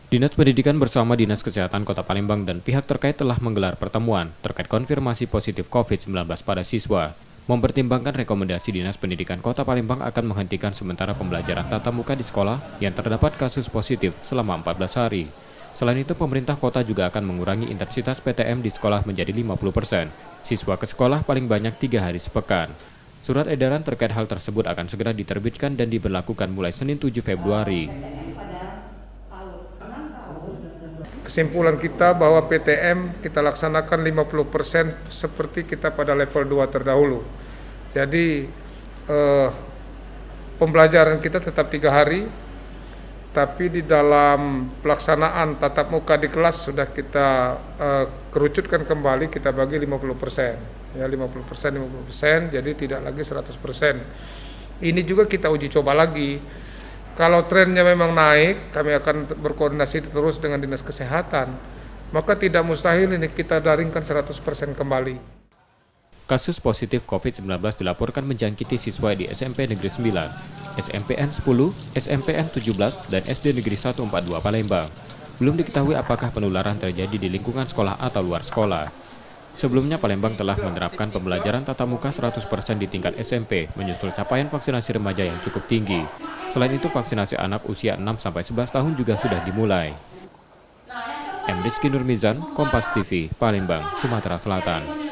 Dinas Pendidikan bersama Dinas Kesehatan Kota Palembang dan pihak terkait telah menggelar pertemuan terkait konfirmasi positif COVID-19 pada siswa. Mempertimbangkan rekomendasi Dinas Pendidikan Kota Palembang akan menghentikan sementara pembelajaran tatap muka di sekolah yang terdapat kasus positif selama 14 hari. Selain itu, pemerintah kota juga akan mengurangi intensitas PTM di sekolah menjadi 50%. Siswa ke sekolah paling banyak 3 hari sepekan. Surat edaran terkait hal tersebut akan segera diterbitkan dan diberlakukan mulai Senin 7 Februari. Kesimpulan kita bahwa PTM kita laksanakan 50% seperti kita pada level 2 terdahulu. Jadi pembelajaran kita tetap 3 hari, tapi di dalam pelaksanaan tatap muka di kelas sudah kita kerucutkan kembali, kita bagi 50%. Ya 50%, jadi tidak lagi 100%. Ini juga kita uji coba lagi. Kalau trennya memang naik, kami akan berkoordinasi terus dengan Dinas Kesehatan. Maka tidak mustahil ini kita daringkan 100% kembali. Kasus positif COVID-19 dilaporkan menjangkiti siswa di SMP Negeri 9, SMPN 10, SMPN 17, dan SD Negeri 142 Palembang. Belum diketahui apakah penularan terjadi di lingkungan sekolah atau luar sekolah. Sebelumnya, Palembang telah menerapkan pembelajaran tatap muka 100% di tingkat SMP, menyusul capaian vaksinasi remaja yang cukup tinggi. Selain itu, vaksinasi anak usia 6-11 tahun juga sudah dimulai. M. Rizky Nurmizan, Kompas TV, Palembang, Sumatera Selatan.